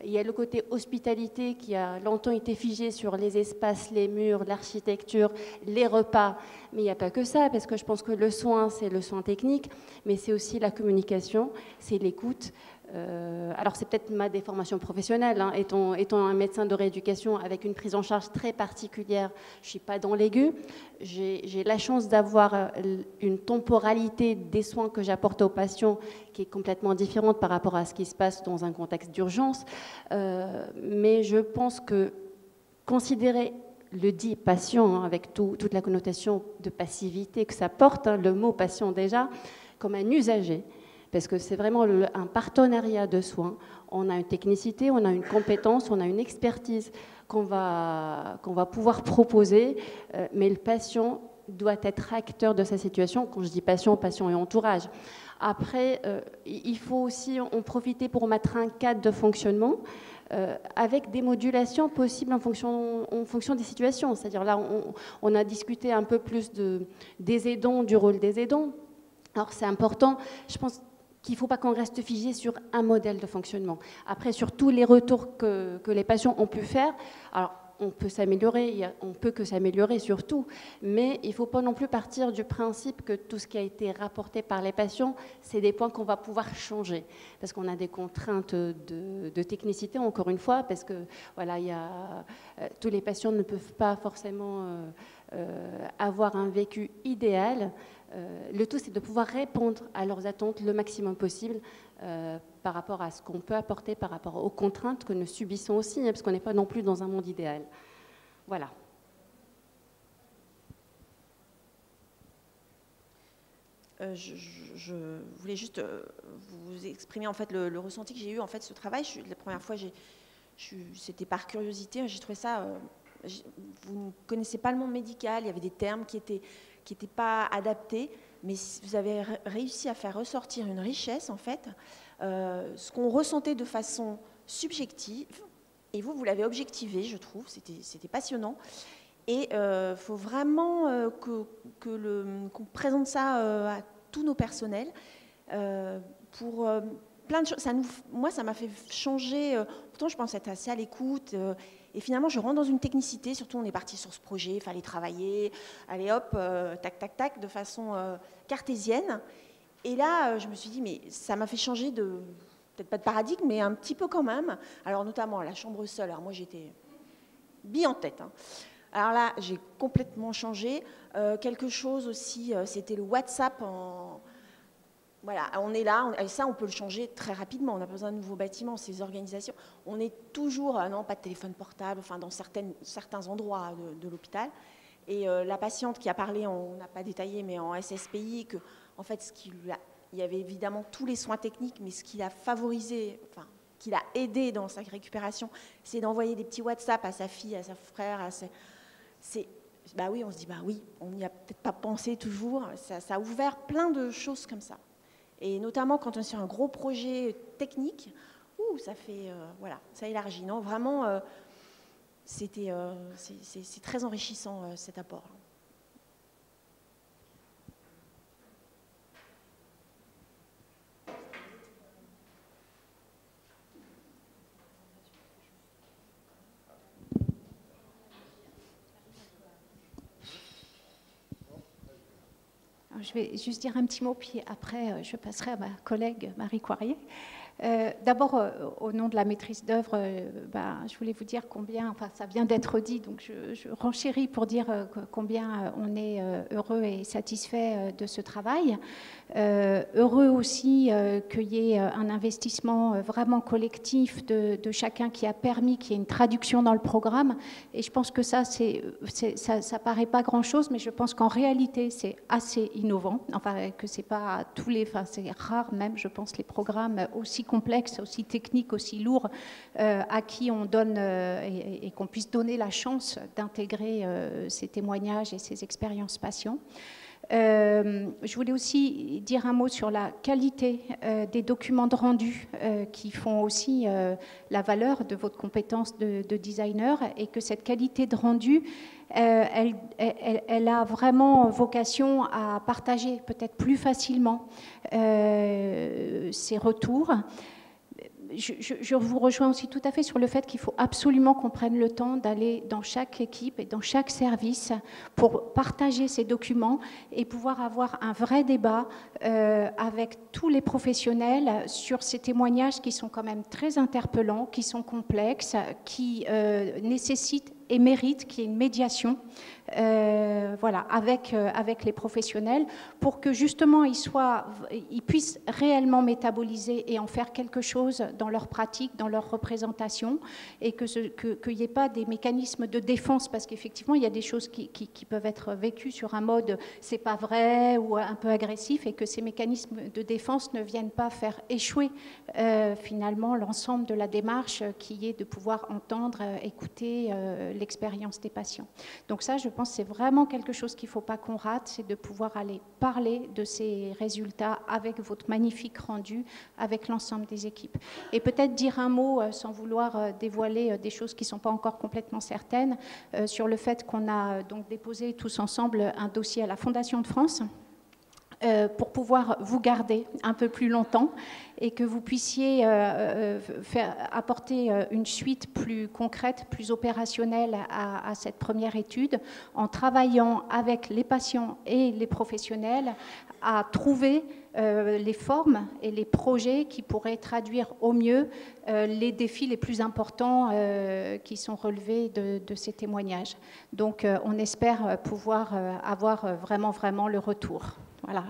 Il y a le côté hospitalité qui a longtemps été figé sur les espaces, les murs, l'architecture, les repas. Mais il n'y a pas que ça, parce que je pense que le soin, c'est le soin technique, mais c'est aussi la communication, c'est l'écoute. Alors c'est peut-être ma déformation professionnelle, étant un médecin de rééducation avec une prise en charge très particulière, je ne suis pas dans l'aigu, j'ai la chance d'avoir une temporalité des soins que j'apporte aux patients qui est complètement différente par rapport à ce qui se passe dans un contexte d'urgence, mais je pense que considérer le dit patient, avec toute la connotation de passivité que ça porte, le mot patient déjà, comme un usager, parce que c'est vraiment un partenariat de soins. On a une technicité, on a une compétence, on a une expertise qu'on va pouvoir proposer, mais le patient doit être acteur de sa situation. Quand je dis patient et entourage. Après, il faut aussi en profiter pour mettre un cadre de fonctionnement avec des modulations possibles en fonction des situations. C'est-à-dire là, on a discuté un peu plus des aidants, du rôle des aidants. Alors c'est important, je pense qu'il ne faut pas qu'on reste figé sur un modèle de fonctionnement. Après, sur tous les retours que les patients ont pu faire, alors on peut s'améliorer, on peut que s'améliorer surtout, mais il ne faut pas non plus partir du principe que tout ce qui a été rapporté par les patients, c'est des points qu'on va pouvoir changer, parce qu'on a des contraintes de technicité, encore une fois, parce que voilà, tous les patients ne peuvent pas forcément avoir un vécu idéal. Le tout, c'est de pouvoir répondre à leurs attentes le maximum possible par rapport à ce qu'on peut apporter, par rapport aux contraintes que nous subissons aussi, parce qu'on n'est pas non plus dans un monde idéal. Voilà. je voulais juste vous exprimer en fait le ressenti que j'ai eu en fait ce travail. La première fois, c'était par curiosité. J'ai trouvé ça. Vous ne connaissez pas le monde médical. Il y avait des termes qui étaient pas adaptés, mais vous avez réussi à faire ressortir une richesse en fait, ce qu'on ressentait de façon subjective. Et vous l'avez objectivé, je trouve. C'était passionnant. Et il faut vraiment qu'on présente ça à tous nos personnels pour plein de choses. Moi, ça m'a fait changer. Pourtant, je pense être assez à l'écoute. Et finalement, je rentre dans une technicité. Surtout, on est parti sur ce projet. Il fallait travailler. Allez, hop, tac, tac, tac, de façon cartésienne. Et là, je me suis dit, mais ça m'a fait changer peut-être pas de paradigme, mais un petit peu quand même. Alors, notamment à la chambre seule. Alors, moi, j'étais bille en tête. Hein. Alors là, j'ai complètement changé. Quelque chose aussi, c'était le WhatsApp. Voilà, on est là, et ça, on peut le changer très rapidement. On a besoin de nouveaux bâtiments, ces organisations. On est toujours, non, pas de téléphone portable, enfin, dans certains endroits de l'hôpital. Et la patiente qui a parlé, on n'a pas détaillé, mais en SSPI, que, en fait, il y avait évidemment tous les soins techniques, mais ce qui l'a favorisé, enfin, qui l'a aidé dans sa récupération, c'est d'envoyer des petits WhatsApp à sa fille, à sa frère, bah oui, on se dit, bah oui, on n'y a peut-être pas pensé toujours. Ça a ouvert plein de choses comme ça. Et notamment quand on est sur un gros projet technique, ça fait, voilà, ça élargit. Non, vraiment, c'est très enrichissant cet apport. Je vais juste dire un petit mot, puis après, je passerai à ma collègue Marie Coirier. D'abord, au nom de la maîtrise d'œuvre, je voulais vous dire combien, enfin ça vient d'être dit, donc je renchéris pour dire combien on est heureux et satisfait de ce travail. Heureux aussi qu'il y ait un investissement vraiment collectif de chacun qui a permis qu'il y ait une traduction dans le programme. Et je pense que ça paraît pas grand-chose, mais je pense qu'en réalité, c'est assez innovant. Enfin, que c'est pas tous les, enfin c'est rare même, je pense, les programmes aussi complexes, aussi techniques, aussi lourds, à qui on donne et qu'on puisse donner la chance d'intégrer ces témoignages et ces expériences patients. Je voulais aussi dire un mot sur la qualité des documents de rendu qui font aussi la valeur de votre compétence de designer, et que cette qualité de rendu, elle a vraiment vocation à partager peut-être plus facilement ses retours. Je vous rejoins aussi tout à fait sur le fait qu'il faut absolument qu'on prenne le temps d'aller dans chaque équipe et dans chaque service pour partager ces documents et pouvoir avoir un vrai débat avec tous les professionnels sur ces témoignages qui sont quand même très interpellants, qui sont complexes, qui nécessitent et mérite qu'il y ait une médiation voilà, avec les professionnels pour que justement ils puissent réellement métaboliser et en faire quelque chose dans leur pratique, dans leur représentation, et qu'il n'y ait pas des mécanismes de défense, parce qu'effectivement il y a des choses qui peuvent être vécues sur un mode c'est pas vrai ou un peu agressif, et que ces mécanismes de défense ne viennent pas faire échouer finalement l'ensemble de la démarche qui est de pouvoir entendre, écouter l'expérience des patients. Donc ça, je pense que c'est vraiment quelque chose qu'il ne faut pas qu'on rate, c'est de pouvoir aller parler de ces résultats avec votre magnifique rendu, avec l'ensemble des équipes. Et peut-être dire un mot, sans vouloir dévoiler des choses qui ne sont pas encore complètement certaines, sur le fait qu'on a donc déposé tous ensemble un dossier à la Fondation de France pour pouvoir vous garder un peu plus longtemps et que vous puissiez apporter une suite plus concrète, plus opérationnelle à cette première étude, en travaillant avec les patients et les professionnels à trouver les formes et les projets qui pourraient traduire au mieux les défis les plus importants qui sont relevés de ces témoignages. Donc on espère pouvoir avoir vraiment le retour. Voilà.